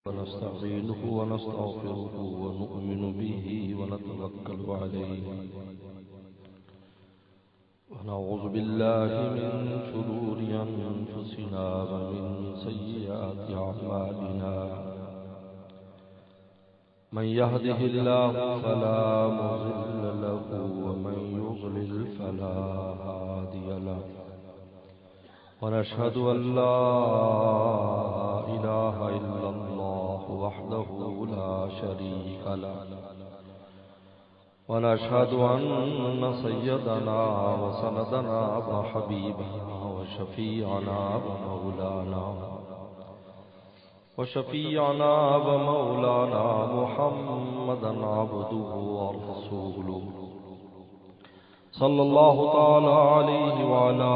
ونستعينه ونستغفره ونؤمن به ونتوكل عليه ونعوذ بالله من شرور أنفسنا ومن سيئات أعمالنا من يهده الله فلا مضل له ومن يضلل فلا هادي له ونشهد أن لا إله إلا الله وحده لا شريك له ونشهد أن سيدنا وسندنا وحبيبنا وشفيعنا ومولانا محمدا عبده ورسوله صلى الله تعالى عليه وعلى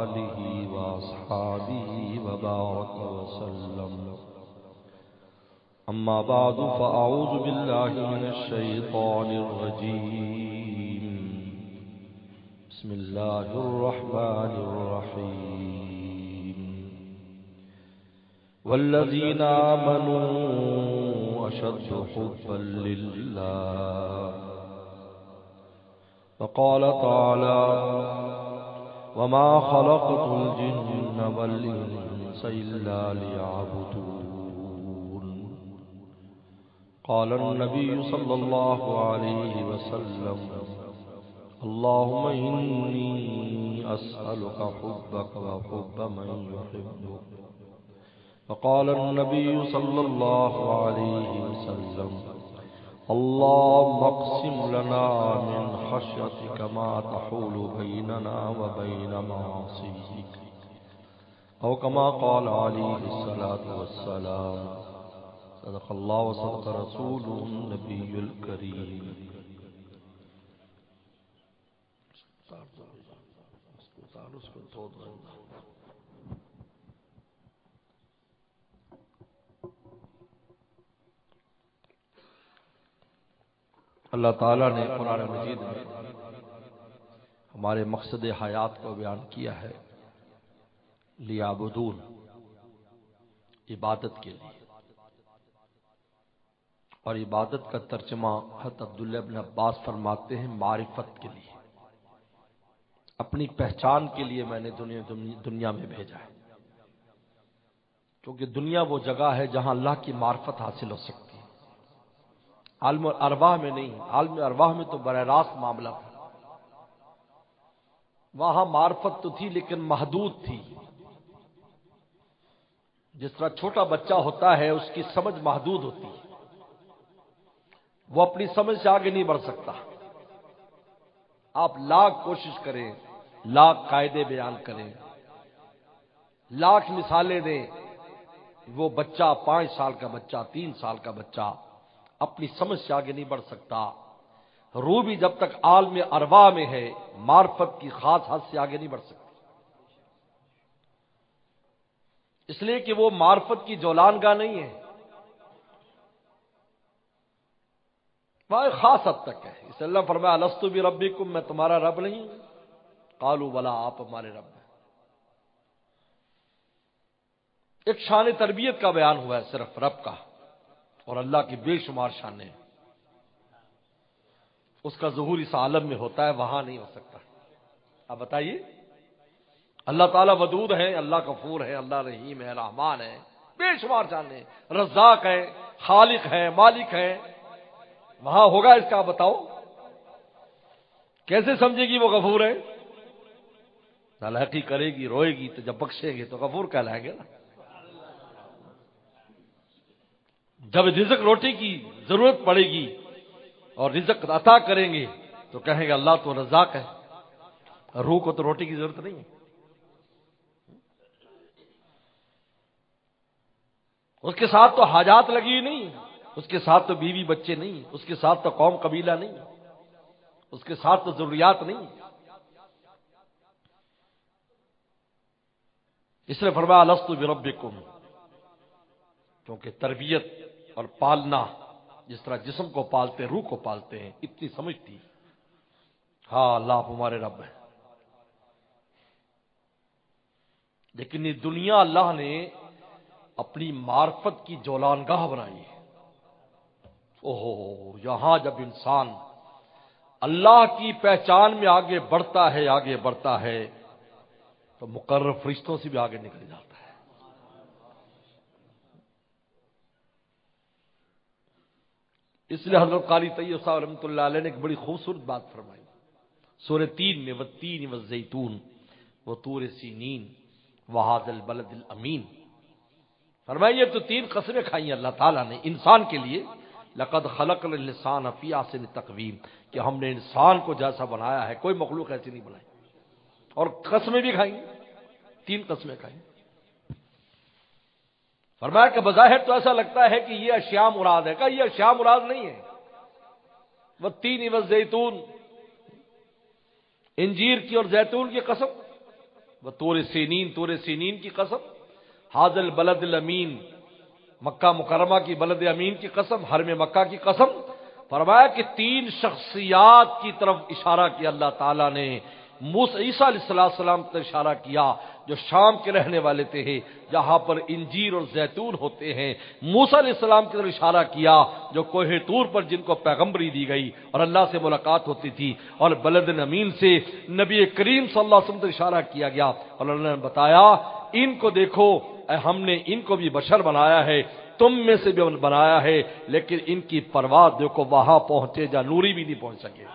آله وأصحابه وبارك وسلم. أما بعد فأعوذ بالله من الشيطان الرجيم. بسم الله الرحمن الرحيم. والذين آمنوا أشد حبا لله. وقال تعالى وما خلقت الجن والإنس إلا ليعبدون. قال النبي صلى الله عليه وسلم اللهم إني أسألك حبك وحب من يحبك. وقال النبي صلى الله عليه وسلم اللهم اقسم لنا من خشيتك ما تحول بيننا وبين معاصيك، أو كما قال عليه الصلاة والسلام. صدق الله وصدق رسوله النبي الكريم. اللہ تعالیٰ نے قرآن مجید میں ہمارے مقصد حیات کو بیان کیا ہے، لیعبدون، عبادت کے لیے. اور عبادت کا ترجمہ حضرت عبداللہ بن عباس فرماتے ہیں معرفت کے لیے، اپنی پہچان کے لیے میں نے دنیا میں بھیجا ہے، کیونکہ دنیا وہ جگہ ہے جہاں اللہ کی معرفت حاصل ہو سکتی ہے. عالم ارواح میں نہیں، عالم ارواح میں تو براہ راست معاملہ تھا، وہاں معرفت تو تھی لیکن محدود تھی. جس طرح چھوٹا بچہ ہوتا ہے اس کی سمجھ محدود ہوتی ہے، وہ اپنی سمجھ سے آگے نہیں بڑھ سکتا. آپ لاکھ کوشش کریں، لاکھ قاعدے بیان کریں، لاکھ مثالیں دیں، وہ بچہ 5 سال کا بچہ، 3 سال کا بچہ اپنی سمجھ سے آگے نہیں بڑھ سکتا. روح بھی جب تک عالم ارواح میں ہے معرفت کی خاص حد سے آگے نہیں بڑھ سکتی، اس لیے کہ وہ معرفت کی جولان گاہ نہیں ہے، وہ ایک خاص حد تک ہے. اس اللہ فرمایا الستو بربکم، میں تمہارا رب نہیں؟ قالوا بلا، آپ ہمارے رب ہیں. ایک شان تربیت کا بیان ہوا ہے صرف رب کا، اور اللہ کی بے شمار شانیں، اس کا ظہور اس عالم میں ہوتا ہے، وہاں نہیں ہو سکتا. اب بتائیے، اللہ تعالیٰ ودود ہے، اللہ غفور ہے، اللہ رحیم ہے، رحمان ہے، بے شمار شانیں، رزاق ہے، خالق ہے، مالک ہے، وہاں ہوگا اس کا؟ بتاؤ کیسے سمجھے گی وہ غفور ہے؟ نالاحقی کرے گی، روئے گی، تو جب بخشیں گے تو غفور کہلائیں گے نا. جب رزق روٹی کی ضرورت پڑے گی اور رزق عطا کریں گے تو کہیں گے اللہ تو رزاق ہے، روح کو تو روٹی کی ضرورت نہیں ہے. اس کے ساتھ تو حاجات لگی نہیں، اس کے ساتھ تو بیوی بچے نہیں، اس کے ساتھ تو قوم قبیلہ نہیں، اس کے ساتھ تو ضروریات نہیں. اس نے فرمایا الست بربکم، کیونکہ تربیت اور پالنا جس طرح جسم کو پالتے ہیں، روح کو پالتے ہیں، اتنی سمجھ تھی. ہاں اللہ ہمارے رب ہے. لیکن یہ دنیا اللہ نے اپنی معرفت کی جولانگاہ بنائی ہے۔ اوہ، یہاں جب انسان اللہ کی پہچان میں آگے بڑھتا ہے تو مقرر فرشتوں سے بھی آگے نکل جاتا ہے۔ اس لیے حضرت قاری طیب صاحب رحمۃ اللہ علیہ نے ایک بڑی خوبصورت بات فرمائی سورہ 3 میں، والتین والزیتون وطور سینین وہذا البلد الامین۔ فرمایا یہ تو 3 قسمیں کھائی ہیں اللہ تعالیٰ نے انسان کے لیے، لقد خلقنا الانسان فی احسن تقویم، کہ ہم نے انسان کو جیسا بنایا ہے، کوئی مخلوق ایسی نہیں بنائی، اور قسمیں بھی کھائیں، 3 قسمیں کھائیں۔ فرمایا کہ بظاہر تو ایسا لگتا ہے کہ یہ اشیاء مراد ہے، کہ یہ اشیاء مراد نہیں ہے۔ والتین والزیتون، انجیر کی اور زیتون کی قسم، وطور سینین، طور سینین کی قسم، ھذا البلد الامین، مکہ مکرمہ کی بلد امین کی قسم، حرم مکہ کی قسم۔ فرمایا کہ 3 شخصیات کی طرف اشارہ کیا اللہ تعالیٰ نے۔ عیسیٰ علیہ السلام پر اشارہ کیا جو شام کے رہنے والے تھے، جہاں پر انجیر اور زیتون ہوتے ہیں۔ موسیٰ علیہ السلام کی طرف اشارہ کیا جو کوہ طور پر جن کو پیغمبری دی گئی اور اللہ سے ملاقات ہوتی تھی، اور بلد امین سے نبی کریم صلی اللہ علیہ وسلم پر اشارہ کیا گیا، اور اللہ نے بتایا ان کو دیکھو، ہم نے ان کو بھی بشر بنایا ہے، تم میں سے بھی بنایا ہے، لیکن ان کی پرواز دیکھو وہاں پہنچے جا نوری بھی نہیں پہنچ سکے۔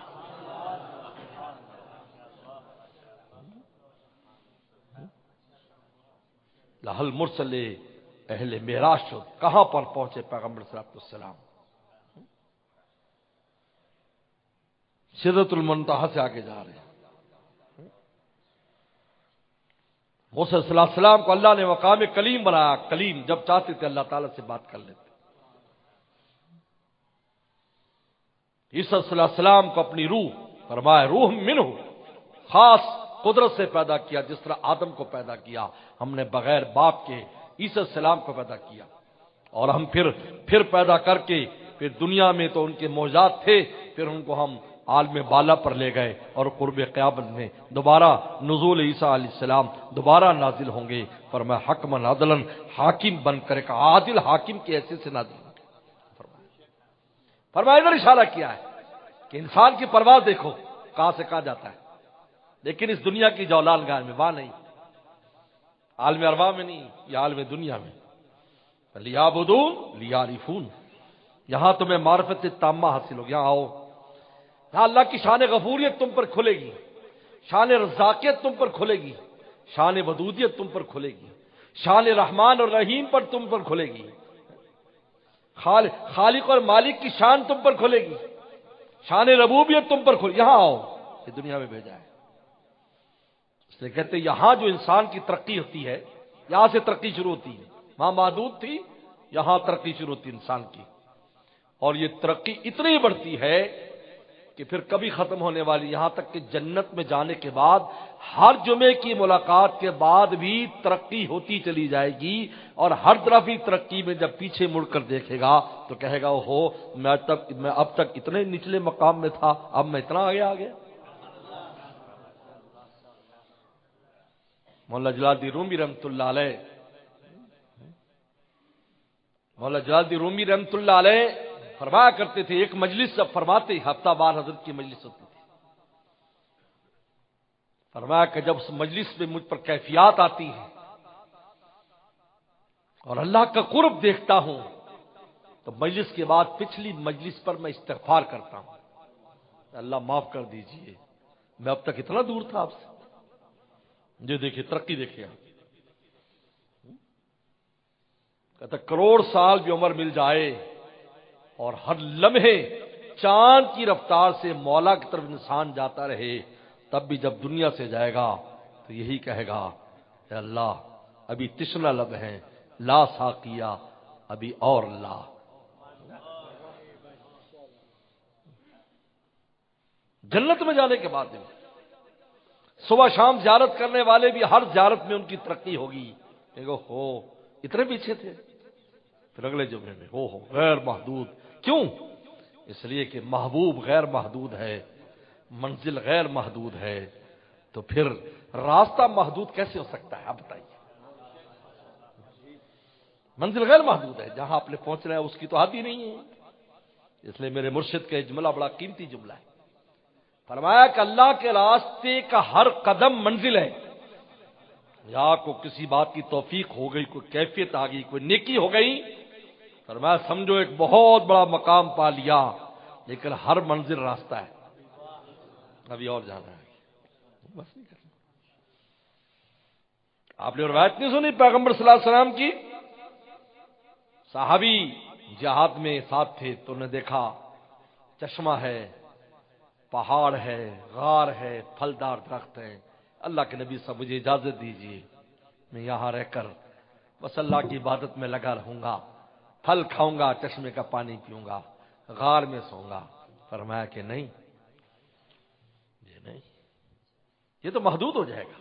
لہل مرسل اہل معراج شد، کہاں پر پہنچے پیغمبر صلی اللہ علیہ وسلم؟ سدرۃ المنتہا سے آگے جا رہے ہیں۔ موسیٰ صلی اللہ علیہ وسلم کو اللہ نے مقام کلیم بنایا، کلیم جب چاہتے تھے اللہ تعالیٰ سے بات کر لیتے۔ عیسیٰ صلی اللہ علیہ وسلم کو اپنی روح، فرمایا روح منہ، خاص قدرت سے پیدا کیا، جس طرح آدم کو پیدا کیا، ہم نے بغیر باپ کے عیسیٰ علیہ السلام کو پیدا کیا، اور ہم پھر پیدا کر کے پھر دنیا میں تو ان کے معجزات تھے، پھر ان کو ہم عالم بالا پر لے گئے، اور قرب قیامت میں دوبارہ نزول عیسیٰ علیہ السلام دوبارہ نازل ہوں گے۔ فرمایا حکماً عدلاً، حاکم بن کر ایک عادل حاکم کی حیثیت سے نازل ہوں گے۔ فرمایا ادھر اشارہ کیا ہے کہ انسان کی پرواز دیکھو کہاں سے کہاں جاتا ہے، لیکن اس دنیا کی جولان گاہ میں وہاں نہیں، عالم ارواح میں نہیں، یا عالم دنیا میں۔ لیعبدون لیعرفون، یہاں تمہیں معرفت تامہ حاصل ہوگی، یہاں آؤ، یہاں اللہ کی شان غفوریت تم پر کھلے گی، شان رزاقیت تم پر کھلے گی، شان ودودیت تم پر کھلے گی، شان رحمان اور رحیم پر تم پر کھلے گی، خالق اور مالک کی شان تم پر کھلے گی، شان ربوبیت تم پر کھلے، یہاں آؤ، یہ دنیا میں بھیجا ہے۔ اس لیے کہتے ہیں یہاں جو انسان کی ترقی ہوتی ہے، یہاں سے ترقی شروع ہوتی ہے، وہاں محدود تھی، یہاں ترقی شروع ہوتی ہے انسان کی، اور یہ ترقی اتنی بڑھتی ہے کہ پھر کبھی ختم ہونے والی، یہاں تک کہ جنت میں جانے کے بعد ہر جمعے کی ملاقات کے بعد بھی ترقی ہوتی چلی جائے گی، اور ہر طرف ہی ترقی میں جب پیچھے مڑ کر دیکھے گا تو کہے گا اوہو، میں اب تک اتنے نچلے مقام میں تھا، اب میں اتنا آگے آ گیا۔ مولانا جلال الدین رومی رحمۃ اللہ علیہ، مولانا جلال الدین رومی رحمۃ اللہ علیہ فرمایا کرتے تھے، ایک مجلس جب فرماتے، ہفتہ وار حضرت کی مجلس ہوتی تھی، فرمایا کہ جب اس مجلس میں مجھ پر کیفیات آتی ہیں اور اللہ کا قرب دیکھتا ہوں تو مجلس کے بعد پچھلی مجلس پر میں استغفار کرتا ہوں، اللہ معاف کر دیجئے، میں اب تک اتنا دور تھا آپ سے۔ یہ دیکھیے ترقی دیکھیے، کہتا کروڑ سال بھی عمر مل جائے اور ہر لمحے چاند کی رفتار سے مولا کی طرف انسان جاتا رہے، تب بھی جب دنیا سے جائے گا تو یہی کہے گا اے اللہ ابھی تشنا لب ہیں، لا ساقیہ ابھی اور لا۔ جنت میں جانے کے بعد صبح شام زیارت کرنے والے بھی ہر زیارت میں ان کی ترقی ہوگی، کہ ہو اتنے پیچھے تھے، پھر اگلے جمعے میں ہو غیر محدود۔ کیوں؟ اس لیے کہ محبوب غیر محدود ہے، منزل غیر محدود ہے، تو پھر راستہ محدود کیسے ہو سکتا ہے؟ آپ بتائیے۔ منزل غیر محدود ہے، جہاں آپ نے پہنچنا ہے اس کی تو حد ہی نہیں ہے۔ اس لیے میرے مرشد کا جملہ بڑا قیمتی جملہ ہے، فرمایا کہ اللہ کے راستے کا ہر قدم منزل ہے۔ یا کو کسی بات کی توفیق ہو گئی، کوئی کیفیت آ گئی، کوئی نیکی ہو گئی، فرمایا سمجھو ایک بہت بڑا مقام پا لیا، لیکن ہر منزل راستہ ہے، ابھی اور جانا ہے، بس نہیں کرنا۔ آپ نے روایت نہیں سنی پیغمبر صلی اللہ علیہ وسلم کی؟ صحابی جہاد میں ساتھ تھے تو نے دیکھا چشمہ ہے، پہاڑ ہے، غار ہے، پھلدار درخت ہے۔ اللہ کے نبی صاحب مجھے اجازت دیجیے، میں یہاں رہ کر بس اللہ کی عبادت میں لگا رہوں گا، پھل کھاؤں گا، چشمے کا پانی پیوں گا، غار میں سوؤں گا۔ فرمایا کہ نہیں، یہ نہیں، یہ تو محدود ہو جائے گا۔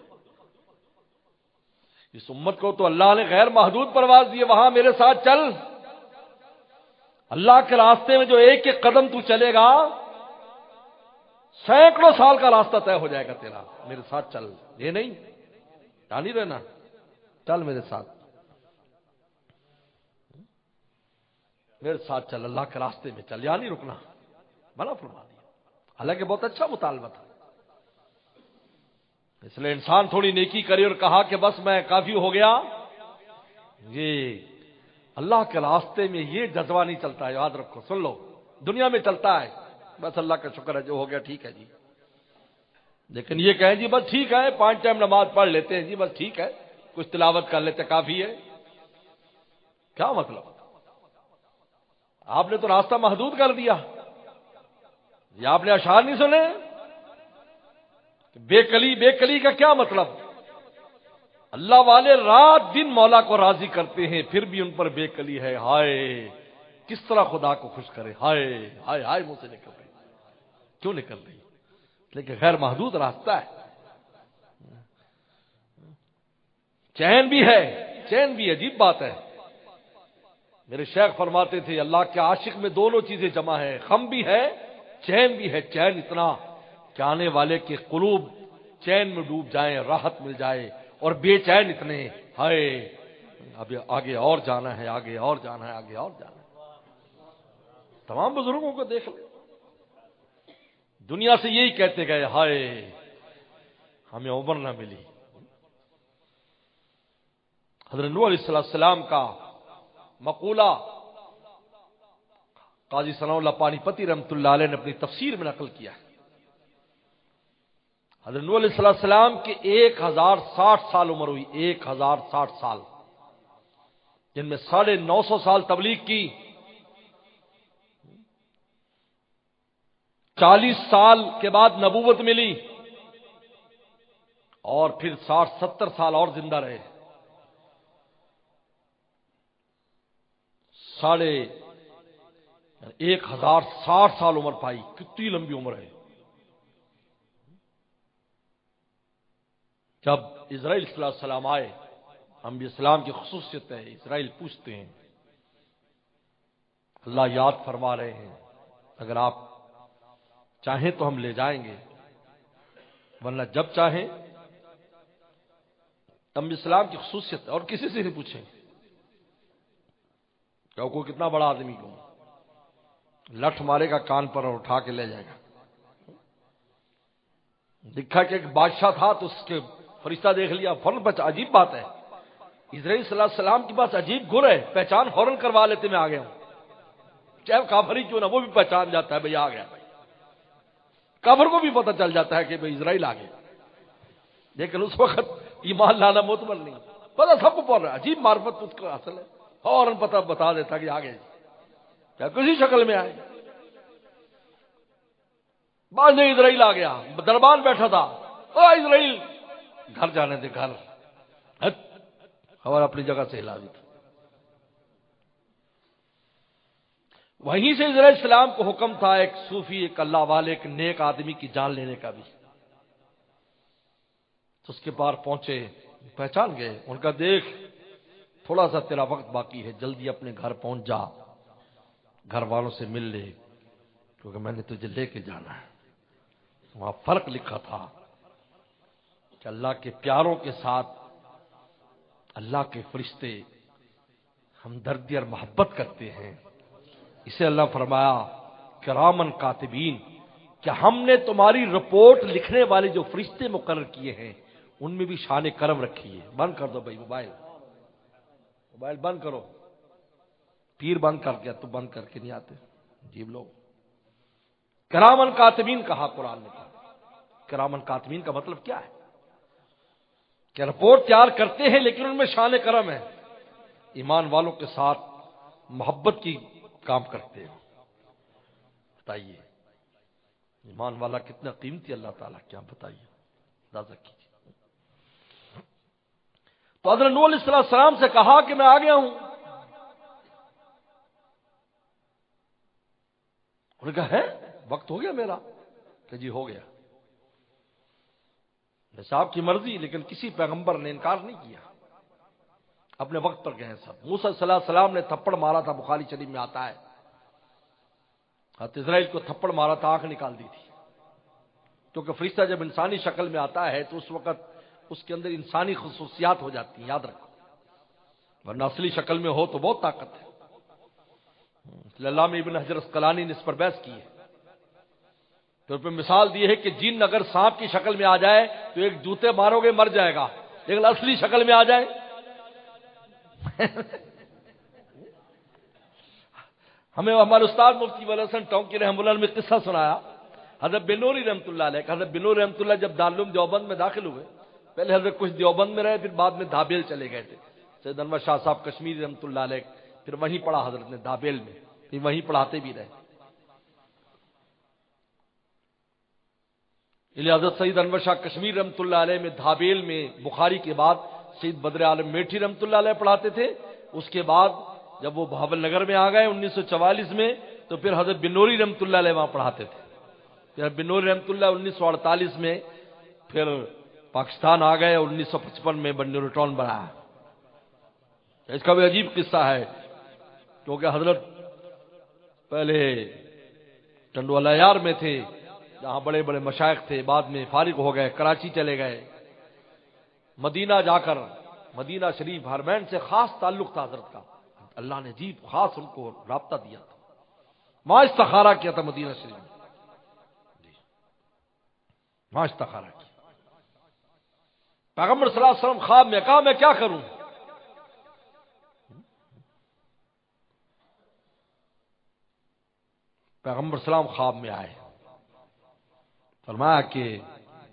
اس امت کو تو اللہ نے غیر محدود پرواز دی، وہاں میرے ساتھ چل، اللہ کے راستے میں جو ایک ایک قدم تو چلے گا، سینکڑوں سال کا راستہ طے ہو جائے گا تیرا، میرے ساتھ چل۔ یہ نہیں، یہاں نہیں رہنا، چل میرے ساتھ، میرے ساتھ چل، اللہ کے راستے میں چل، یہاں نہیں رکنا، منع فرما دیا۔ حالانکہ بہت اچھا مطالبہ تھا، اس لیے انسان تھوڑی نیکی کرے اور کہا کہ بس میں کافی ہو گیا، یہ اللہ کے راستے میں یہ جذبہ نہیں چلتا ہے، یاد رکھو، سن لو، دنیا میں چلتا ہے بس اللہ کا شکر ہے جو ہو گیا ٹھیک ہے جی، لیکن یہ کہیں جی بس ٹھیک ہے، 5 ٹائم نماز پڑھ لیتے ہیں جی، بس ٹھیک ہے، کچھ تلاوت کر لیتے کافی ہے، کیا مطلب؟ آپ نے تو راستہ محدود کر دیا۔ یہ آپ نے اشعار نہیں سنے؟ بے کلی کا کیا مطلب؟ اللہ والے رات دن مولا کو راضی کرتے ہیں، پھر بھی ان پر بے کلی ہے، ہائے کس طرح خدا کو خوش کرے، ہائے ہائے ہائے منہ سے نکل رہی، کیوں نکل رہی؟ لیکن غیر محدود راستہ ہے، چین بھی ہے، چین بھی عجیب بات ہے۔ میرے شیخ فرماتے تھے اللہ کے عاشق میں دونوں چیزیں جمع ہے، غم بھی ہے، چین بھی ہے۔ چین اتنا کہ آنے والے کے قلوب چین میں ڈوب جائیں، راحت مل جائے، اور بے چین اتنے، ہائے اب آگے اور جانا ہے، آگے اور جانا ہے، آگے اور جانا ہے۔ تمام بزرگوں کو دیکھ لیں، دنیا سے یہی کہتے گئے، ہائے ہمیں عمر نہ ملی۔ حضرت نوح علیہ السلام کا مقولہ قاضی ثناء اللہ پانی پتی رحمۃ اللہ علیہ نے اپنی تفسیر میں نقل کیا ہے۔ حضرت نوح علیہ السلام کے 1060 سال عمر ہوئی، 1060 سال، جن میں 950 سال تبلیغ کی، 40 سال کے بعد نبوت ملی، اور پھر 60-70 سال اور زندہ رہے، 1060 سال عمر پائی، کتنی لمبی عمر ہے۔ جب اسرائیل صلی اللہ علیہ وسلم آئے، انبیاء اسلام کی خصوصیت ہے، اسرائیل پوچھتے ہیں، اللہ یاد فرما رہے ہیں اگر آپ چاہیں تو ہم لے جائیں گے، ورنہ جب چاہیں۔ انبیاء اسلام کی خصوصیت ہے، اور کسی سے نہیں پوچھیں کہ کوئی کتنا بڑا آدمی کیوں، لٹھ مارے گا کان پر اور اٹھا کے لے جائے گا۔ دیکھا کہ ایک بادشاہ تھا تو اس کے فرشتہ دیکھ لیا، فوراً عجیب بات ہے، اسرائیل صلی اللہ علیہ وسلم کے پاس عجیب گر ہے، پہچان فوراً کروا لیتے میں آ گیا ہوں، چاہے کافر ہی کیوں نہ، وہ بھی پہچان جاتا ہے بھئی آ گیا، کافر کو بھی پتہ چل جاتا ہے کہ بھئی اسرائیل آ گیا، لیکن اس وقت ایمان لانا معتبر نہیں، پتہ سب کو پڑ رہا ہے، عجیب معرفت اس کو حاصل ہے، فوراً پتہ بتا دیتا کہ آ گئے، کیا کسی شکل میں آئے۔ بعد میں اسرائیل آ گیا، دربان بیٹھا تھا، او اسرائیل گھر جانے دے، گھر، خبر اپنی جگہ سے ہلا دی تھی۔ وہیں سے اسرائیل السلام کو حکم تھا ایک صوفی، ایک اللہ والے، ایک نیک آدمی کی جان لینے کا بھی، تو اس کے پار پہنچے، پہچان گئے، ان کا دیکھ تھوڑا سا تیرا وقت باقی ہے، جلدی اپنے گھر پہنچ جا، گھر والوں سے مل لے، کیونکہ میں نے تجھے لے کے جانا ہے۔ وہاں فرق لکھا تھا کہ اللہ کے پیاروں کے ساتھ اللہ کے فرشتے ہمدردی اور محبت کرتے ہیں. اسے اللہ فرمایا کرامن کاتبین، کہ ہم نے تمہاری رپورٹ لکھنے والے جو فرشتے مقرر کیے ہیں ان میں بھی شان کرم رکھی ہے. بند کر دو بھائی موبائل بند کرو. پیر بند کر کے تو بند کر کے نہیں آتے عجیب لوگ. کرامن کاتبین کہا قرآن نے. کہا کرامن کاتبین کا مطلب کیا ہے؟ کہ رپورٹ تیار کرتے ہیں لیکن ان میں شان کرم ہے. ایمان والوں کے ساتھ محبت کی کام کرتے ہیں. بتائیے ایمان والا کتنا قیمتی اللہ تعالیٰ، کیا بتائیے، اندازہ کیجیے. تو حضرت نوح علیہ السلام سے کہا کہ میں آ گیا ہوں. انہوں نے کہا ہے وقت ہو گیا میرا؟ کہ جی ہو گیا. صاحب کی مرضی، لیکن کسی پیغمبر نے انکار نہیں کیا. اپنے وقت پر گئے سب. موسیٰ صلی اللہ علیہ وسلم نے تھپڑ مارا تھا، بخاری شریف میں آتا ہے. حضرت اسرائیل کو تھپڑ مارا تھا، آنکھ نکال دی تھی. کیونکہ فرشتہ جب انسانی شکل میں آتا ہے تو اس وقت اس کے اندر انسانی خصوصیات ہو جاتی ہیں، یاد رکھو، ورنہ اصلی شکل میں ہو تو بہت طاقت ہے. علامہ ابن حجر اسقلانی نے اس پر بحث کی ہے. تو پھر مثال دی ہے کہ جن اگر سانپ کی شکل میں آ جائے تو ایک جوتے مارو گے مر جائے گا، لیکن اصلی شکل میں آ جائے. ہمیں ہمارے استاد مفتی ولی حسن ٹونکی رحمۃ اللہ نے قصہ سنایا. حضرت بنوری رحمۃ اللہ علیہ. حضرت بنوری رحمۃ اللہ جب دارالعلوم دیوبند میں داخل ہوئے، پہلے حضرت کچھ دیوبند میں رہے، پھر بعد میں دھابیل چلے گئے تھے. سید انور شاہ صاحب کشمیری رحمۃ اللہ علیہ، پھر وہیں پڑھا حضرت نے دھابیل میں، پھر وہیں پڑھاتے بھی رہے. حضرت سید انور شاہ کشمیر رحمۃ اللہ علیہ میں دھابیل میں بخاری کے بعد سید بدر عالم میٹھی رحمۃ اللہ علیہ پڑھاتے تھے. اس کے بعد جب وہ بہاول نگر میں آ گئے 1944 میں، تو پھر حضرت بنوری رحمۃ اللہ علیہ وہاں پڑھاتے تھے. پھر بنوری رحمۃ اللہ 1948 میں پھر پاکستان آ گئے، 1955 میں بنوری ٹاؤن بنایا. اس کا بھی عجیب قصہ ہے، کیونکہ حضرت پہلے ٹنڈوالا یار میں تھے جہاں بڑے بڑے مشائخ تھے، بعد میں فارغ ہو گئے، کراچی چلے گئے. مدینہ جا کر مدینہ شریف حرمین سے خاص تعلق تھا حضرت کا. اللہ نے عجیب خاص ان کو رابطہ دیا تھا، وہاں استخارہ کیا تھا مدینہ شریف میں. وہاں استخارہ کیا. پیغمبر صلی اللہ علیہ وسلم خواب میں کہا میں کیا کروں؟ پیغمبر سلام خواب میں آئے، فرمایا کہ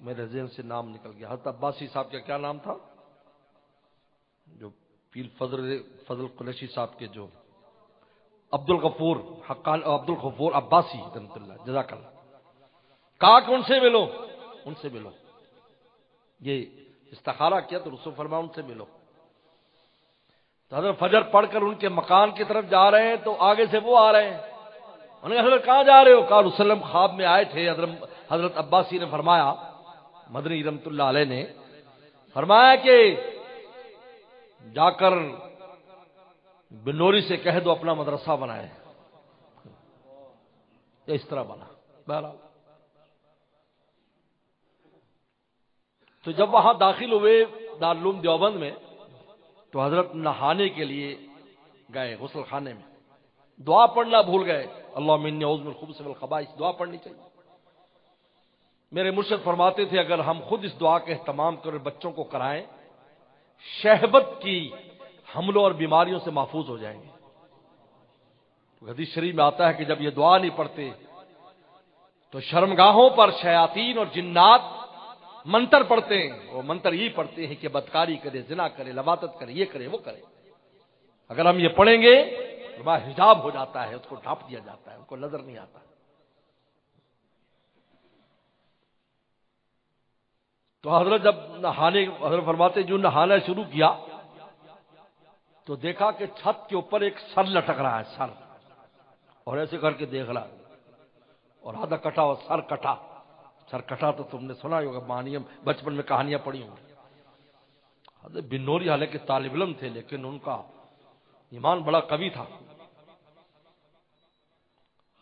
میرے ذہن سے نام نکل گیا. حضرت عباسی صاحب کا کیا نام تھا جو پیر فضل قریشی صاحب کے، جو عبد الغفور حقان، عبد الغفور عباسی رحمۃ اللہ جزاک اللہ. کہا کہ ان سے ملو، ان سے ملو. یہ استخارہ کیا تو رسول فرمایا ان سے ملو. تو حضرت فجر پڑھ کر ان کے مکان کی طرف جا رہے ہیں تو آگے سے وہ آ رہے ہیں. انہوں نے حضرت کہاں جا رہے ہو؟ کہا رسول اللہ خواب میں آئے تھے. حضرت عباسی نے فرمایا، مدنی رحمۃ اللہ علیہ نے فرمایا کہ جا کر بنوری سے کہہ دو اپنا مدرسہ بنائے. اس طرح بنا. بہرحال تو جب وہاں داخل ہوئے دارالعلوم دیوبند میں، تو حضرت نہانے کے لیے گئے غسل خانے میں. دعا پڑھنا بھول گئے. اللہم انی اعوذ من الخبث والخبائث دعا پڑھنی چاہیے. میرے مرشد فرماتے تھے اگر ہم خود اس دعا کا اہتمام کریں، بچوں کو کرائیں، شہبت کی حملوں اور بیماریوں سے محفوظ ہو جائیں گے. حدیث شریف میں آتا ہے کہ جب یہ دعا نہیں پڑھتے تو شرمگاہوں پر شیاطین اور جنات منتر پڑھتے ہیں. وہ منتر یہ پڑھتے ہیں کہ بدکاری کرے، زنا کرے، لواطت کرے، یہ کرے، وہ کرے. اگر ہم یہ پڑھیں گے تو وہ حجاب ہو جاتا ہے، اس کو ڈھانپ دیا جاتا ہے، ان کو نظر نہیں آتا. تو حضرت جب نہانے، حضرت فرماتے جو نہانا شروع کیا تو دیکھا کہ چھت کے اوپر ایک سر لٹک رہا ہے، سر، اور ایسے کر کے دیکھ رہا، اور آدھا کٹا اور سر کٹا. سر کٹا تو تم نے سنا ہی ہوگا، بچپن میں کہانیاں پڑھی ہوں. حضرت بنوری حالانکہ طالب علم تھے لیکن ان کا ایمان بڑا قوی تھا.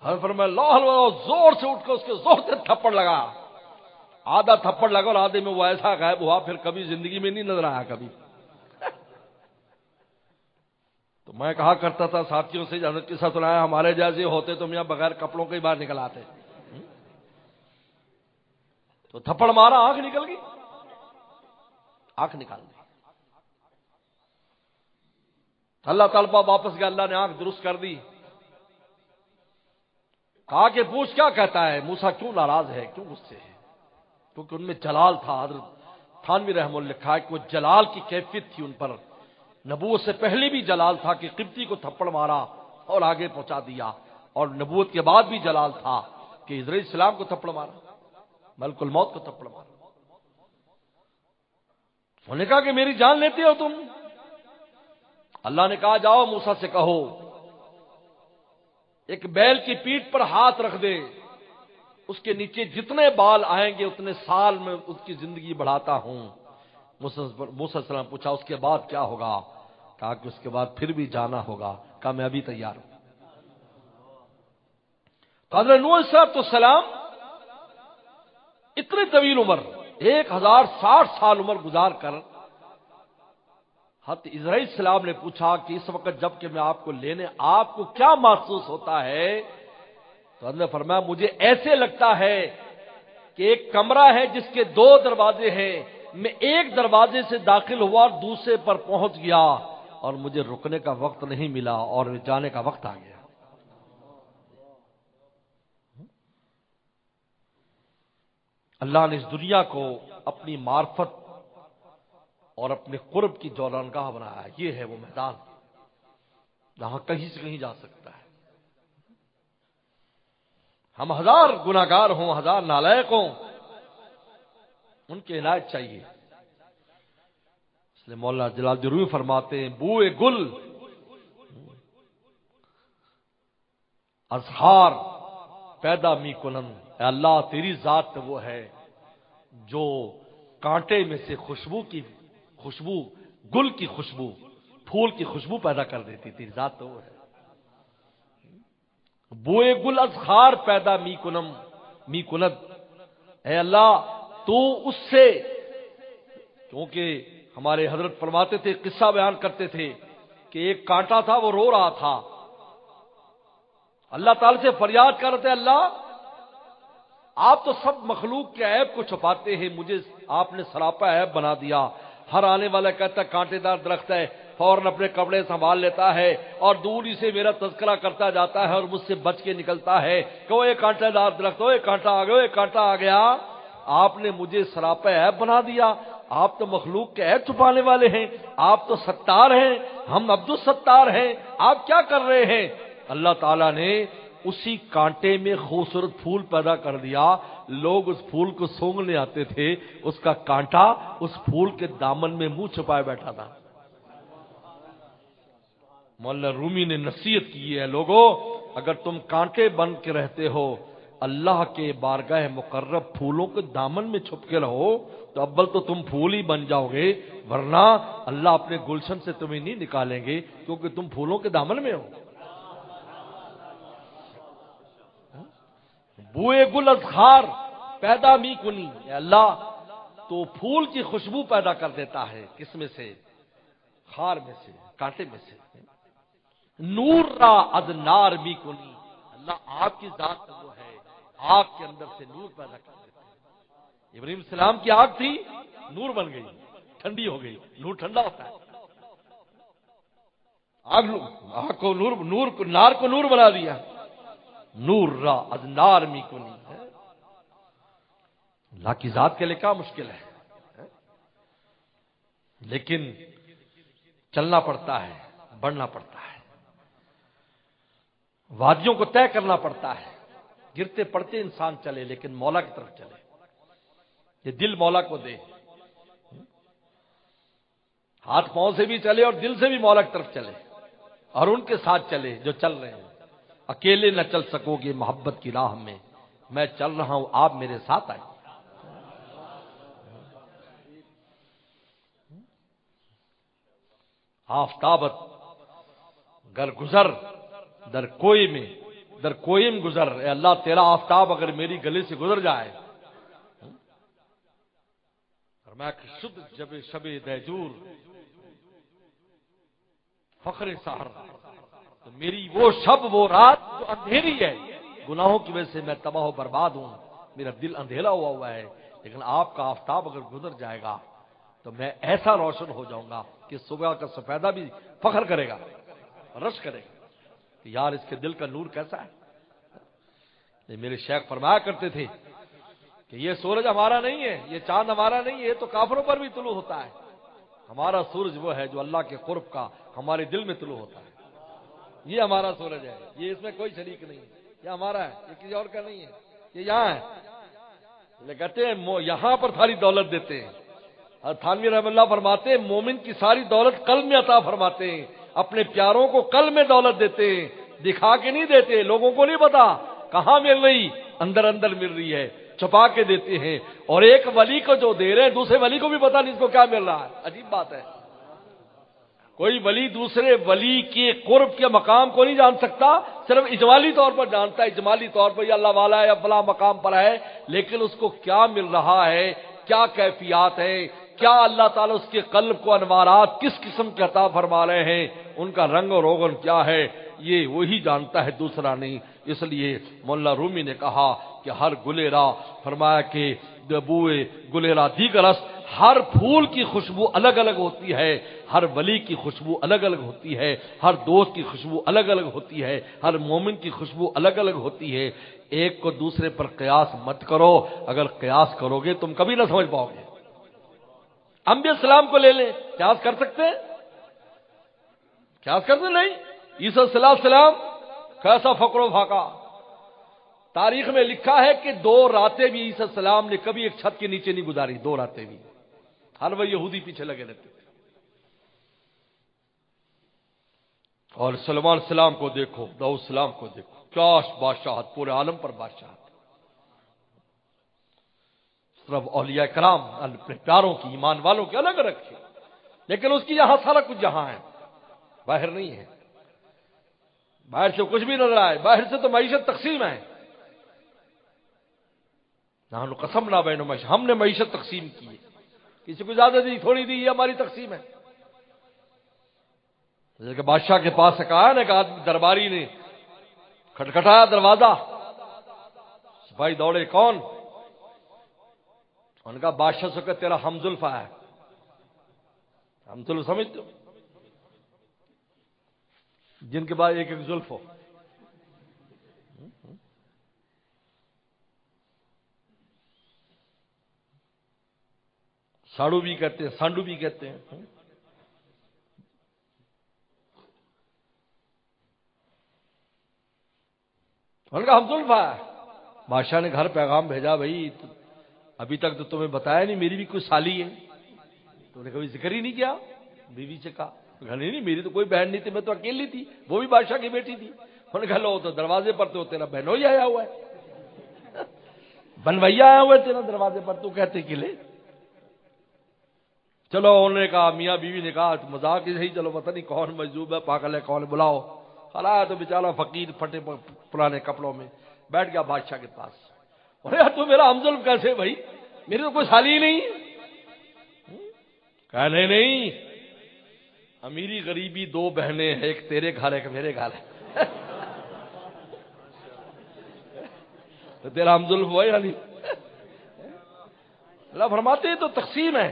حضرت فرمایا اللہ اللہ، زور سے اٹھ کر اس کے زور سے تھپڑ لگا. آدھا تھپڑ لگا اور آدھے میں وہ ایسا غائب ہوا پھر کبھی زندگی میں نہیں نظر آیا کبھی. تو میں کہا کرتا تھا ساتھیوں سے، حضرت کے ساتھ سنایا، ہمارے جیسے ہوتے تو میاں بغیر کپڑوں کے ہی باہر نکل آتے، تو تھپڑ مارا، آنکھ نکل گئی، آنکھ نکال دی۔ اللہ طلبہ واپس گیا، اللہ نے آنکھ درست کر دی۔ کہا کہ پوچھ کیا کہتا ہے، موسیٰ کیوں ناراض ہے، کیوں غصے ہے؟ کیونکہ ان میں جلال تھا۔ حضرت تھانوی رحمہ اللہ لکھا ہے کہ وہ جلال کی کیفیت تھی ان پر، نبوت سے پہلے بھی جلال تھا کہ قبطی کو تھپڑ مارا اور آگے پہنچا دیا، اور نبوت کے بعد بھی جلال تھا کہ حضرت السلام کو تھپڑ مارا، ملک الموت کو تھپڑ مارا۔ انہوں نے کہا کہ میری جان لیتے ہو تم؟ اللہ نے کہا جاؤ موسیٰ سے کہو ایک بیل کی پیٹھ پر ہاتھ رکھ دے، اس کے نیچے جتنے بال آئیں گے اتنے سال میں اس کی زندگی بڑھاتا ہوں۔ موسیٰ علیہ السلام پوچھا اس کے بعد کیا ہوگا؟ کہا کہ اس کے بعد پھر بھی جانا ہوگا۔ کہا میں ابھی تیار ہوں۔ حضرت نوح علیہ السلام اتنے طویل عمر 1060 سال عمر گزار کر، حضرت اسرائیل السلام نے پوچھا کہ اس وقت جب کہ میں آپ کو لینے، آپ کو کیا محسوس ہوتا ہے؟ تو حضرت نے فرمایا مجھے ایسے لگتا ہے کہ ایک کمرہ ہے جس کے 2 دروازے ہیں، میں ایک دروازے سے داخل ہوا اور دوسرے پر پہنچ گیا اور مجھے رکنے کا وقت نہیں ملا اور جانے کا وقت آ گیا۔ اللہ نے اس دنیا کو اپنی معرفت اور اپنے قرب کی جولانگاہ بنایا ہے۔ یہ ہے وہ میدان جہاں کہیں سے کہیں جا سکتا ہے۔ ہم ہزار گناہگار ہوں، ہزار نالائق ہوں، ان کی عنایت چاہیے۔ اس لیے مولانا جلال الدین فرماتے ہیں بوئے گل ازہار پیدا می کنن، اے اللہ تیری ذات تو وہ ہے جو کانٹے میں سے خوشبو گل کی خوشبو، پھول کی خوشبو پیدا کر دیتی، تیری ذات تو وہ ہے۔ بوئے گل ازہار پیدا می کند، اے اللہ تو اس سے، کیونکہ ہمارے حضرت فرماتے تھے، قصہ بیان کرتے تھے کہ ایک کانٹا تھا وہ رو رہا تھا، اللہ تعالی سے فریاد کر رہے تھے اللہ آپ تو سب مخلوق کے عیب کو چھپاتے ہیں، مجھے آپ نے سراپا عیب بنا دیا۔ ہر آنے والا کہتا ہے کانٹے دار درخت ہے، فوراً اپنے کپڑے سنبھال لیتا ہے اور دوری سے میرا تذکرہ کرتا جاتا ہے اور مجھ سے بچ کے نکلتا ہے کہ وہ ایک کانٹے دار درخت، وہ ایک کانٹا آ گیا، وہ ایک کانٹا آ گیا۔ آپ نے مجھے سراپا عیب بنا دیا، آپ تو مخلوق کے عیب چھپانے والے ہیں، آپ تو ستار ہیں، ہم عبد الستار ہیں، آپ کیا کر رہے ہیں؟ اللہ تعالیٰ نے اسی کانٹے میں خوبصورت پھول پیدا کر دیا، لوگ اس پھول کو سونگھنے آتے تھے، اس کا کانٹا اس پھول کے دامن میں منہ چھپائے بیٹھا تھا۔ مولانا رومی نے نصیحت کی ہے لوگوں اگر تم کانٹے بن کے رہتے ہو، اللہ کے بارگاہ مقرب پھولوں کے دامن میں چھپ کے رہو تو اول تو تم پھول ہی بن جاؤ گے، ورنہ اللہ اپنے گلشن سے تمہیں نہیں نکالیں گے کیونکہ تم پھولوں کے دامن میں ہو۔ بوئے گل ازہار پیدا می کنی، اے اللہ تو پھول کی خوشبو پیدا کر دیتا ہے، کس میں سے؟ خار میں سے، کانٹے میں سے۔ نور را از نار می کنی، اللہ آپ کی ذات وہ ہے آگ کے اندر سے نور پیدا کر دیتا ہے۔ ابراہیم السلام کی آگ تھی، نور بن گئی، ٹھنڈی ہو گئی، نور ٹھنڈا ہوتا ہے، آگ کو نار کو نور بنا دیا۔ نور را از نار می کنی، اللہ کی ذات کے لیے کیا مشکل ہے، لیکن چلنا پڑتا ہے، بڑھنا پڑتا ہے، وادیوں کو طے کرنا پڑتا ہے، گرتے پڑتے انسان چلے لیکن مولا کی طرف چلے، یہ دل مولا کو دے، ہاتھ پاؤں سے بھی چلے اور دل سے بھی مولا کی طرف چلے اور ان کے ساتھ چلے جو چل رہے ہیں۔ اکیلے نہ چل سکو گے محبت کی راہ میں چل رہا ہوں آپ میرے ساتھ آئیے۔ آفتابت گر گزر در کوئم گزر، اے اللہ تیرا آفتاب اگر میری گلی سے گزر جائے، اور میں شد جب شب دیجور فخر سحر، تو میری وہ شب وہ رات جو اندھیری ہے، گناہوں کی وجہ سے میں تباہ و برباد ہوں، میرا دل اندھیرا ہوا ہے، لیکن آپ کا آفتاب اگر گزر جائے گا تو میں ایسا روشن ہو جاؤں گا کہ صبح کا سفیدہ بھی فخر کرے گا، رش کرے گا کہ یار اس کے دل کا نور کیسا ہے۔ میرے شیخ فرمایا کرتے تھے کہ یہ سورج ہمارا نہیں ہے، یہ چاند ہمارا نہیں ہے، یہ تو کافروں پر بھی طلوع ہوتا ہے، ہمارا سورج وہ ہے جو اللہ کے قرب کا ہمارے دل میں طلوع ہوتا ہے، یہ ہمارا سورج ہے، یہ اس میں کوئی شریک نہیں ہے، یہ ہمارا ہے، یہ کسی اور کا نہیں ہے، یہ یہاں ہے۔ یہ کہتے ہیں یہاں پر ساری دولت دیتے ہیں، اور تھانوی رحمۃ اللہ فرماتے ہیں مومن کی ساری دولت قلب میں عطا فرماتے ہیں، اپنے پیاروں کو قلب میں دولت دیتے ہیں، دکھا کے نہیں دیتے، لوگوں کو نہیں پتا کہاں مل رہی، اندر اندر مل رہی ہے، چھپا کے دیتے ہیں، اور ایک ولی کو جو دے رہے ہیں دوسرے ولی کو بھی پتا نہیں اس کو کیا مل رہا ہے۔ عجیب بات ہے، کوئی ولی دوسرے ولی کے قرب کے مقام کو نہیں جان سکتا، صرف اجمالی طور پر جانتا ہے، اجمالی طور پر یہ اللہ والا ہے یا فلاں مقام پر ہے، لیکن اس کو کیا مل رہا ہے، کیا کیفیات ہے، کیا اللہ تعالیٰ اس کے قلب کو انوارات کس قسم کے عطا فرما رہے ہیں، ان کا رنگ و روغن کیا ہے، یہ وہی جانتا ہے، دوسرا نہیں۔ اس لیے مولانا رومی نے کہا کہ ہر گلیرا، فرمایا کہ بوئے گلیرا دیگرس، ہر پھول کی خوشبو الگ الگ ہوتی ہے، ہر ولی کی خوشبو الگ الگ ہوتی ہے، ہر دوست کی خوشبو الگ الگ ہوتی ہے، ہر مومن کی خوشبو الگ الگ ہوتی ہے۔ ایک کو دوسرے پر قیاس مت کرو، اگر قیاس کرو گے تم کبھی نہ سمجھ پاؤ گے۔ انبیاء السلام کو لے لیں، قیاس کر سکتے ہیں؟ قیاس کرتے نہیں۔ عیسیٰ علیہ السلام کیسا فقر و فاقہ، تاریخ میں لکھا ہے کہ 2 راتیں بھی عیسیٰ علیہ السلام نے کبھی ایک چھت کے نیچے نہیں گزاری، 2 راتیں بھی، ہر وہ یہودی پیچھے لگے رہتے تھے۔ اور سلمان السلام کو دیکھو، داؤد السلام کو دیکھو، کیا بادشاہت، پورے عالم پر بادشاہت۔ صرف اولیاء کرام اپنے پیاروں کی، ایمان والوں کی الگ رکھے، لیکن اس کی یہاں سارا کچھ جہاں ہے، باہر نہیں ہے، باہر سے کچھ بھی نظر آئے، باہر سے تو معیشت تقسیم ہے، نحن قسمنا بینہم معیشت، ہم نے معیشت تقسیم کی ہے، کسی کو زیادہ دی تھوڑی دی، یہ ہماری تقسیم ہے۔ کہ بادشاہ کے پاس ایک آیا نا، ایک آدمی درباری نے کھٹکھٹایا دروازہ، سپاہی دوڑے، کون؟ ان کا بادشاہ سے کہ تیرا ہمزلف آیا ہے۔ ہمزلف سمجھتے ہو؟ جن کے بعد ایک ایک زلف ہو، ساڑو بھی کہتے ہیں، سانڈو بھی کہتے ہیں۔ ان کا ہمزلف آیا، بادشاہ نے گھر پیغام بھیجا، بھائی ابھی تک تو تمہیں بتایا نہیں میری بھی کوئی سالی ہے، تم نے کبھی ذکر ہی نہیں کیا؟ بیوی سے کہا، نہیں میری تو کوئی بہن نہیں تھی، میں تو اکیلی تھی، وہ بھی بادشاہ کی بیٹی تھی۔ انہوں نے کہا لو تو دروازے پر تو تیرا بہنوئی آیا ہوا ہے، بنویا آیا ہوا ہے تیرا دروازے پر، تو کہتے کہ لے چلو۔ انہوں نے کہا، میاں بیوی نے کہا مذاق ہی صحیح، چلو پتہ نہیں کون مجذوب ہے، پاگل ہے، کون بلاؤ۔ خلایا تو بیچارہ فقیر پھٹے پرانے کپڑوں میں بیٹھ گیا بادشاہ کے پاس۔ یار تو میرا ہمزلف کیسے بھائی، میری تو کوئی سالی ہی نہیں۔ کہا نہیں، امیری غریبی 2 بہنیں ہیں، ایک تیرے گھر ایک میرے گھر ہے، تو تیرا ہمزلف ہوا یا نہیں؟ اللہ فرماتے ہیں تو تقسیم ہے،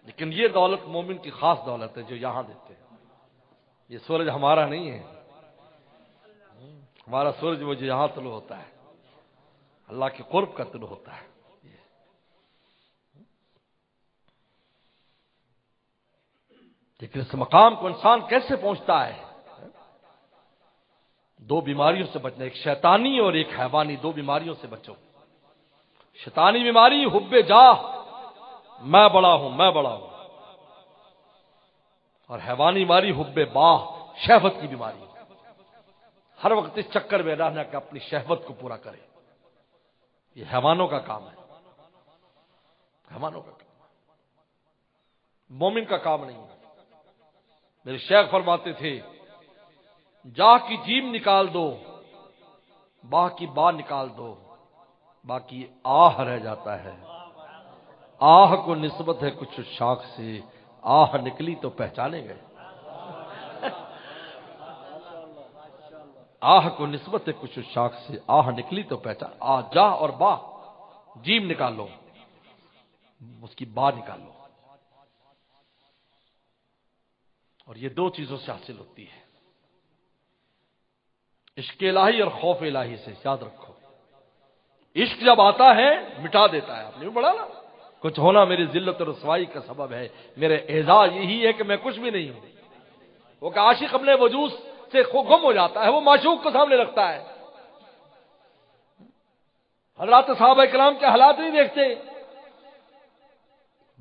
لیکن یہ دولت مومن کی خاص دولت ہے جو یہاں دیتے ہیں۔ یہ سورج ہمارا نہیں ہے، ہمارا سورج وہ جو یہاں طلوع ہوتا ہے، اللہ کے قرب کا طلوع ہوتا ہے۔ لیکن اس مقام کو انسان کیسے پہنچتا ہے؟ 2 بیماریوں سے بچنا، ایک شیطانی اور ایک حیوانی، 2 بیماریوں سے بچو۔ شیطانی بیماری حب جاہ، میں بڑا ہوں میں بڑا ہوں، اور حیوانی بیماری حب باہ، شہوت کی بیماری، ہر وقت اس چکر میں رہنا کہ اپنی شہوت کو پورا کرے۔ یہ حیوانوں کا کام ہے، حیوانوں کا کام، مومن کا کام نہیں ہے۔ میرے شیخ فرماتے تھے جاہ کی جیم نکال دو، باہ کی با نکال دو، باقی آہ رہ جاتا ہے۔ آہ کو نسبت ہے کچھ شاخ سے، آہ نکلی تو پہچانے گئے۔ آہ کو نسبت ہے کچھ شاخ سے، آہ نکلی تو پہچان، آہ جا اور با، جیم نکال لو، اس کی با نکال لو، اور یہ دو چیزوں سے حاصل ہوتی ہے، عشق الہی اور خوف الہی سے، یاد رکھو۔ عشق جب آتا ہے مٹا دیتا ہے، آپ نے بھی پڑھا نا، کچھ ہونا میری ذلت اور رسوائی کا سبب ہے، میرے اعزاز یہی ہے کہ میں کچھ بھی نہیں ہوں۔ وہ کہ عاشق اپنے وجود سے گم ہو جاتا ہے، وہ معشوق کو سامنے رکھتا ہے۔ حضرات صحابہ کرام کے حالات نہیں دیکھتے،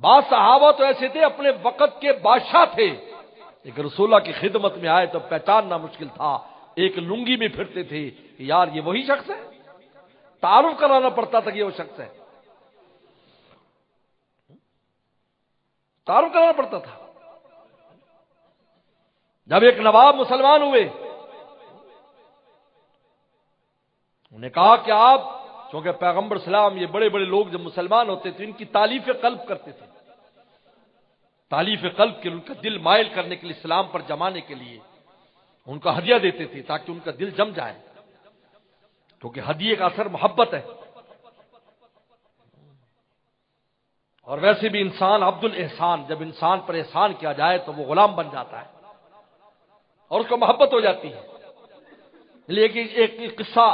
بعض صحابہ تو ایسے تھے اپنے وقت کے بادشاہ تھے، لیکن رسول اللہ کی خدمت میں آئے تو پہچاننا مشکل تھا، ایک لنگی میں پھرتے تھے کہ یار یہ وہی شخص ہے، تعارف کرانا پڑتا تھا کہ یہ وہ شخص ہے، تعارف کرانا پڑتا تھا۔ جب ایک نواب مسلمان ہوئے، انہوں نے کہا کہ آپ، چونکہ پیغمبر اسلام یہ بڑے بڑے لوگ جب مسلمان ہوتے تھے ان کی تالیف قلب کرتے تھے، تالیف قلب کے ان کا دل مائل کرنے کے لیے، اسلام پر جمانے کے لیے ان کا ہدیہ دیتے تھے تاکہ ان کا دل جم جائے، کیونکہ ہدیے کا اثر محبت ہے۔ اور ویسے بھی انسان عبد الاحسان، جب انسان پر احسان کیا جائے تو وہ غلام بن جاتا ہے اور اس کو محبت ہو جاتی ہے۔ لیکن ایک قصہ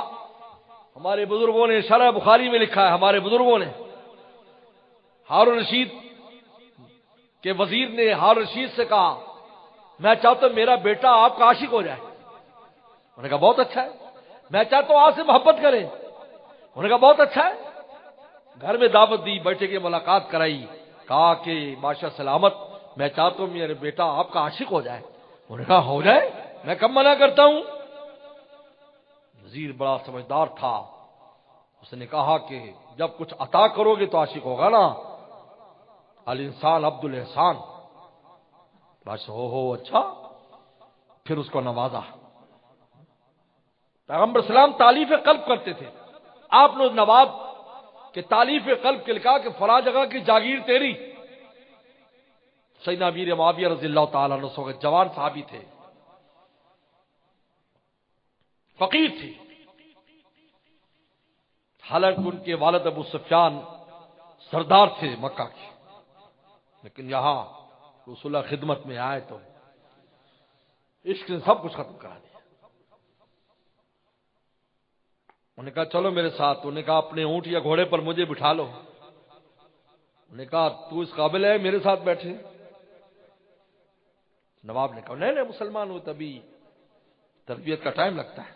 ہمارے بزرگوں نے شرح بخاری میں لکھا ہے، ہمارے بزرگوں نے، ہارون رشید کے وزیر نے ہارون رشید سے کہا میں چاہتا ہوں میرا بیٹا آپ کا عاشق ہو جائے۔ انہوں نے کہا بہت اچھا ہے۔ میں چاہتا ہوں آپ سے محبت کریں۔ انہوں نے کہا بہت اچھا ہے۔ گھر میں دعوت دی، بیٹے کی ملاقات کرائی، کہا کہ بادشاہ سلامت میں چاہتا ہوں میرا بیٹا آپ کا عاشق ہو جائے۔ انہوں نے کہا ہو جائے، میں کب منع کرتا ہوں۔ وزیر بڑا سمجھدار تھا، اس نے کہا کہ جب کچھ عطا کرو گے تو عاشق ہوگا نا، الانسان عبد الاحسان۔ بادشاہ ہو اچھا، پھر اس کو نوازا۔ پیغمبر اسلام تالیف قلب کرتے تھے، آپ نے نواب کہ تالیف قلب کے لکھا کہ فلاں جگہ کی جاگیر تیری۔ سیدنا امیر معاویہ رضی اللہ تعالیٰ عنہ کے جوان صحابی تھے، فقیر تھے، حالانکہ ان کے والد ابو سفیان سردار تھے مکہ کے، لیکن یہاں رسول اللہ خدمت میں آئے تو عشق نے سب کچھ ختم کرا دیا۔ انہوں نے کہا چلو میرے ساتھ۔ انہوں نے کہا اپنے اونٹ یا گھوڑے پر مجھے بٹھا لو۔ انہوں نے کہا تو اس قابل ہے میرے ساتھ بیٹھے؟ نواب نے کہا نہیں مسلمان ہو تبھی تربیت کا ٹائم لگتا ہے۔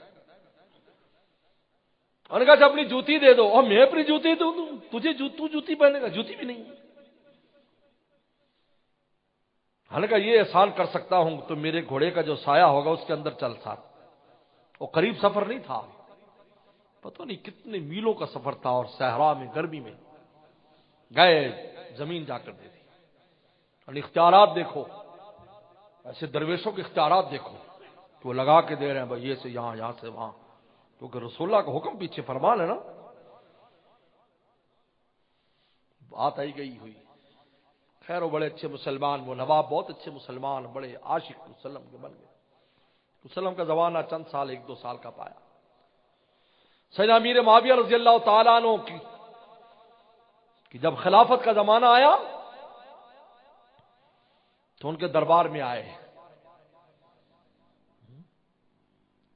انہوں نے کہا اچھا اپنی جوتی دے دو۔ اور میں اپنی جوتی دوں تجھے؟ تو جوتی پہنے گا؟ جوتی بھی نہیں۔ ہم نے کہا یہ احسان کر سکتا ہوں تو میرے گھوڑے کا جو سایہ ہوگا اس کے اندر چل ساتھ۔ وہ قریب سفر نہیں تھا، پتہ نہیں کتنے میلوں کا سفر تھا، اور صحرا میں گرمی میں گئے، زمین جا کر دے دی۔ اور اختیارات دیکھو، ایسے درویشوں کے اختیارات دیکھو کہ وہ لگا کے دے رہے ہیں بھائی یہ سے یہاں، یہاں سے وہاں، کیونکہ رسول اللہ کا حکم پیچھے فرمان ہے نا۔ بات آئی گئی ہوئی، خیر وہ بڑے اچھے مسلمان، وہ نواب بہت اچھے مسلمان، بڑے عاشق وسلم کے بن گئے۔ وسلم کا زمانہ چند سال، 1-2 سال کا پایا۔ سیدنا امیر معاویہ رضی اللہ تعالیٰ عنہ کی جب خلافت کا زمانہ آیا تو ان کے دربار میں آئے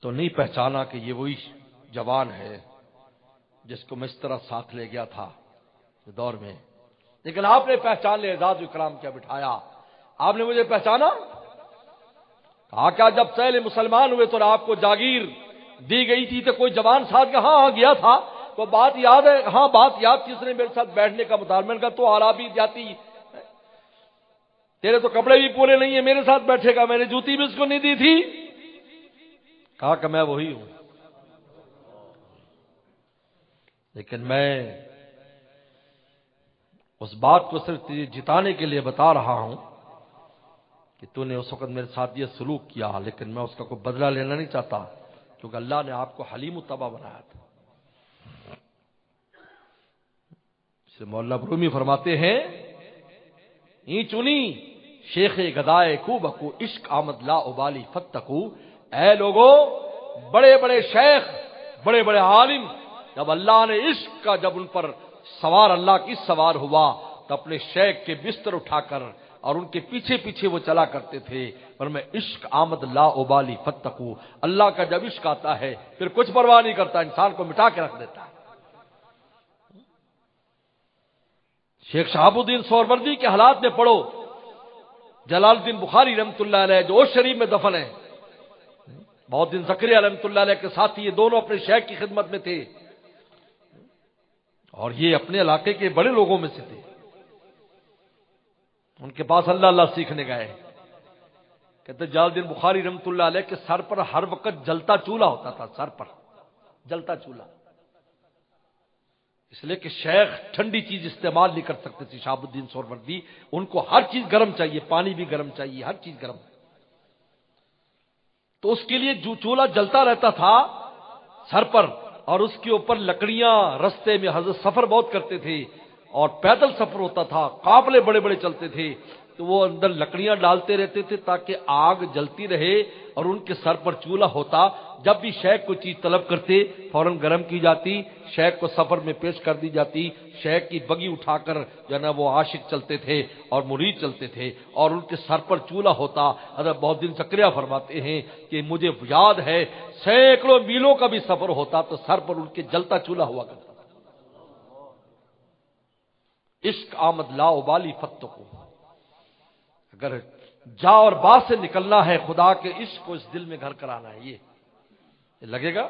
تو نہیں پہچانا کہ یہ وہی جوان ہے جس کو میں اس طرح ساتھ لے گیا تھا اس دور میں، لیکن آپ نے پہچان لیا، اعزاز و اکرام کیا بٹھایا۔ آپ نے مجھے پہچانا؟ کہا کیا جب پہلے مسلمان ہوئے تو آپ کو جاگیر دی گئی تھی تو کوئی جوان ساتھ ہاں گیا تھا، تو بات یاد ہے؟ ہاں بات یاد تھی، اس نے میرے ساتھ بیٹھنے کا مطالبہ کیا، تو عربی جاتی تیرے تو کپڑے بھی پورے نہیں ہیں، میرے ساتھ بیٹھے گا، میں نے جوتی بھی اس کو نہیں دی تھی۔ کہا کہ میں وہی ہوں، لیکن میں اس بات کو صرف تجھے جتانے کے لیے بتا رہا ہوں کہ تو نے اس وقت میرے ساتھ یہ سلوک کیا، لیکن میں اس کا کوئی بدلہ لینا نہیں چاہتا، کیونکہ اللہ نے آپ کو حلیم الطبع بنایا تھا۔ اسے مولانا رومی فرماتے ہیں این چنی شیخ گدائے کو بکو عشق آمد لا ابالی فتقو، اے لوگو بڑے بڑے شیخ، بڑے بڑے عالم، جب اللہ نے عشق کا جب ان پر سوار اللہ کی سوار ہوا تو اپنے شیخ کے بستر اٹھا کر اور ان کے پیچھے پیچھے وہ چلا کرتے تھے، پر میں عشق آمد لا ابالی فتقو، اللہ کا جب عشق آتا ہے پھر کچھ پرواہ نہیں کرتا، انسان کو مٹا کے رکھ دیتا ہے۔ شیخ شہاب الدین سہروردی کے حالات میں پڑھو، جلال الدین بخاری رحمۃ اللہ علیہ جو اوش شریف میں دفن ہیں، بہت دن زکریا رحمۃ اللہ علیہ کے ساتھی، یہ دونوں اپنے شیخ کی خدمت میں تھے اور یہ اپنے علاقے کے بڑے لوگوں میں سے تھے۔ ان کے پاس اللہ اللہ سیکھنے گئے، کہتے جلال الدین بخاری رحمۃ اللہ علیہ کے سر پر ہر وقت جلتا چولہا ہوتا تھا، سر پر جلتا چولہا، اس لیے کہ شیخ ٹھنڈی چیز استعمال نہیں کر سکتے تھے شہاب الدین سہروردی، ان کو ہر چیز گرم چاہیے، پانی بھی گرم چاہیے، ہر چیز گرم، تو اس کے لیے جو چولہا جلتا رہتا تھا سر پر، اور اس کے اوپر لکڑیاں، رستے میں حضرت سفر بہت کرتے تھے اور پیدل سفر ہوتا تھا، قافلے بڑے بڑے چلتے تھے، تو وہ اندر لکڑیاں ڈالتے رہتے تھے تاکہ آگ جلتی رہے، اور ان کے سر پر چولہا ہوتا، جب بھی شیخ کوئی چیز طلب کرتے فوراً گرم کی جاتی، شیخ کو سفر میں پیش کر دی جاتی، شیخ کی بگی اٹھا کر جو ہے نا وہ عاشق چلتے تھے اور مرید چلتے تھے اور ان کے سر پر چولہا ہوتا۔ حضرت بہت دن زکریا فرماتے ہیں کہ مجھے یاد ہے سینکڑوں میلوں کا بھی سفر ہوتا تو سر پر ان کے جلتا چولہا ہوا کرتا تھا۔ عشق آمد لا ابالی فتقو، اگر جا اور با سے نکلنا ہے خدا کے عشق کو اس دل میں گھر کرانا ہے، یہ لگے گا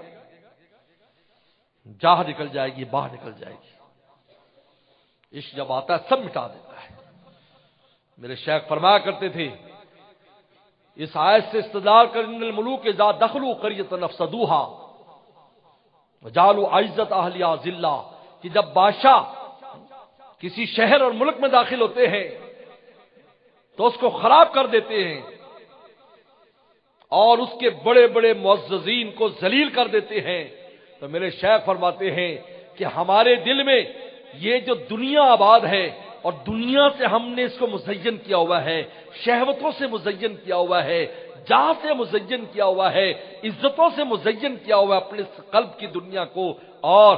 جاہ نکل جائے گی، باہ نکل جائے گی۔ عشق جب آتا ہے سب مٹا دیتا ہے۔ میرے شیخ فرمایا کرتے تھے، اس آیت سے استدلال کر ان الملوک اذا دخلوا قریۃ افسدوها وجعلوا عزت اہلیہا ذلہ، کہ جب بادشاہ کسی شہر اور ملک میں داخل ہوتے ہیں تو اس کو خراب کر دیتے ہیں اور اس کے بڑے بڑے معززین کو ذلیل کر دیتے ہیں، تو میرے شیخ فرماتے ہیں کہ ہمارے دل میں یہ جو دنیا آباد ہے اور دنیا سے ہم نے اس کو مزین کیا ہوا ہے، شہوتوں سے مزین کیا ہوا ہے، جاہ سے مزین کیا ہوا ہے، عزتوں سے مزین کیا ہوا ہے اپنے قلب کی دنیا کو، اور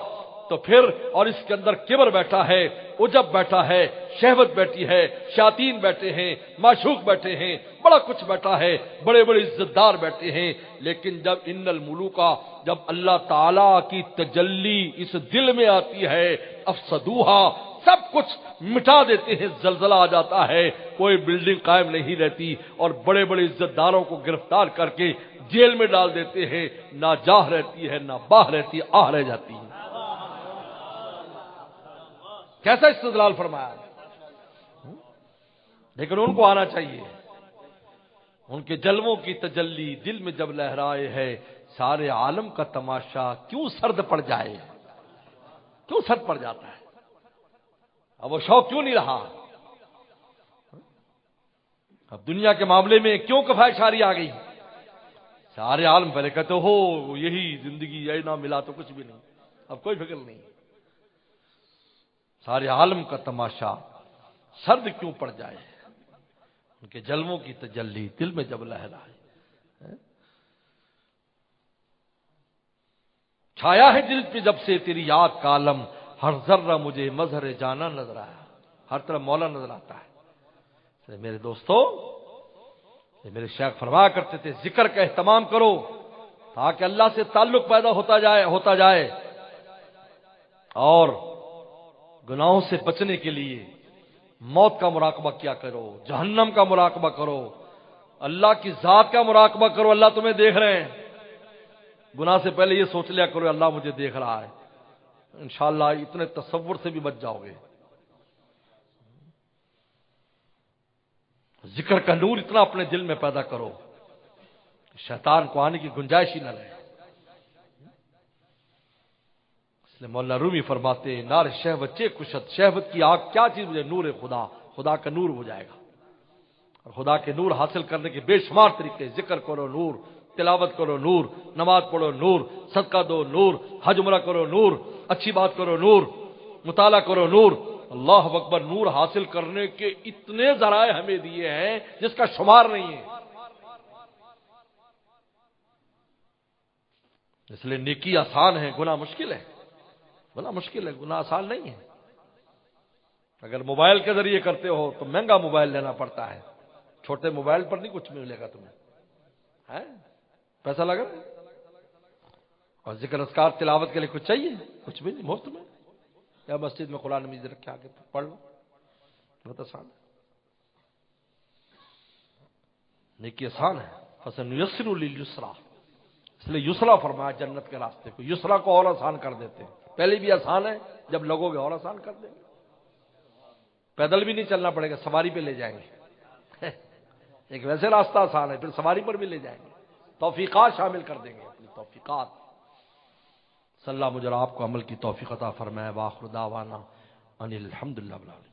تو پھر اور اس کے اندر کبر بیٹھا ہے، عجب بیٹھا ہے، شہوت بیٹھی ہے، شیاطین بیٹھے ہیں، معشوق بیٹھے ہیں، بڑا کچھ بیٹھا ہے، بڑے بڑے عزت دار بیٹھے ہیں، لیکن جب ان الملوکا، جب اللہ تعالی کی تجلی اس دل میں آتی ہے، افسدوہا، سب کچھ مٹا دیتے ہیں، زلزلہ آ جاتا ہے، کوئی بلڈنگ قائم نہیں رہتی اور بڑے بڑے عزت داروں کو گرفتار کر کے جیل میں ڈال دیتے ہیں، نہ جاہ رہتی ہے نہ باہ رہتی ہے، آہ رہ جاتی ہے۔ کیسا استدلال فرمایا، لیکن ان کو آنا چاہیے، ان کے جلووں کی تجلی دل میں جب لہرائے ہے، سارے عالم کا تماشا کیوں سرد پڑ جائے، کیوں سرد پڑ جاتا ہے، اب وہ شوق کیوں نہیں رہا، اب دنیا کے معاملے میں کیوں کفایت آ گئی، سارے عالم پہلے کہتے ہو یہی زندگی، یہی نہ ملا تو کچھ بھی نہیں، اب کوئی فکر نہیں، سارے عالم کا تماشا سرد کیوں پڑ جائے، ان کے جلووں کی تجلی دل میں جب لہرائے، چھایا ہے دل پہ جب سے تیری یاد کا عالم، ہر ذرہ مجھے مظہر جانا نظر آیا، ہر طرف مولا نظر آتا ہے۔ میرے دوستو، میرے شیخ فرمایا کرتے تھے ذکر کا اہتمام کرو تاکہ اللہ سے تعلق پیدا ہوتا جائے اور گناہوں سے بچنے کے لیے موت کا مراقبہ کیا کرو، جہنم کا مراقبہ کرو، اللہ کی ذات کا مراقبہ کرو، اللہ تمہیں دیکھ رہے ہیں، گناہ سے پہلے یہ سوچ لیا کرو اللہ مجھے دیکھ رہا ہے، انشاءاللہ اتنے تصور سے بھی بچ جاؤ گے۔ ذکر کا نور اتنا اپنے دل میں پیدا کرو شیطان کو آنے کی گنجائش ہی نہ رہے۔ اس لیے مولانا رومی فرماتے ہیں نار شہوت چے کشت، شہوت کی آگ کیا چیز مجھے، نور خدا، خدا کا نور ہو جائے گا، اور خدا کے نور حاصل کرنے کے بے شمار طریقے، ذکر کرو نور، تلاوت کرو نور، نماز پڑھو نور، صدقہ دو نور، حج عمرہ کرو نور، اچھی بات کرو نور، مطالعہ کرو نور، اللہ اکبر۔ نور حاصل کرنے کے اتنے ذرائع ہمیں دیے ہیں جس کا شمار نہیں ہے۔ اس لیے نیکی آسان ہے، گناہ مشکل ہے، گناہ مشکل ہے، گناہ آسان نہیں ہے۔ اگر موبائل کے ذریعے کرتے ہو تو مہنگا موبائل لینا پڑتا ہے، چھوٹے موبائل پر نہیں کچھ ملے گا تمہیں، ہے پیسہ لگا، اور ذکر اذکار تلاوت کے لیے کچھ چاہیے، کچھ بھی نہیں، مفت میں، یا مسجد میں قرآن مجید رکھے آگے تو پڑھ لو، بہت آسان ہے، نیکی آسان ہے۔ فَسَنُيَسِّرُ لِلْيُسْرَىٰ، اس لیے یسرا فرمایا جنت کے راستے کو، یسرا کو اور آسان کر دیتے ہیں، پہلے بھی آسان ہے، جب لگو گے اور آسان کر دیں گے، پیدل بھی نہیں چلنا پڑے گا، سواری پہ لے جائیں گے، ایک ویسے راستہ آسان ہے، پھر سواری پر بھی لے جائیں گے، توفیقات شامل کر دیں گے، اپنی توفیقات۔ صلی اللہ مجھے آپ کو عمل کی توفیق عطا فرمائے، وآخر دعوانا ان الحمدللہ رب العالمین۔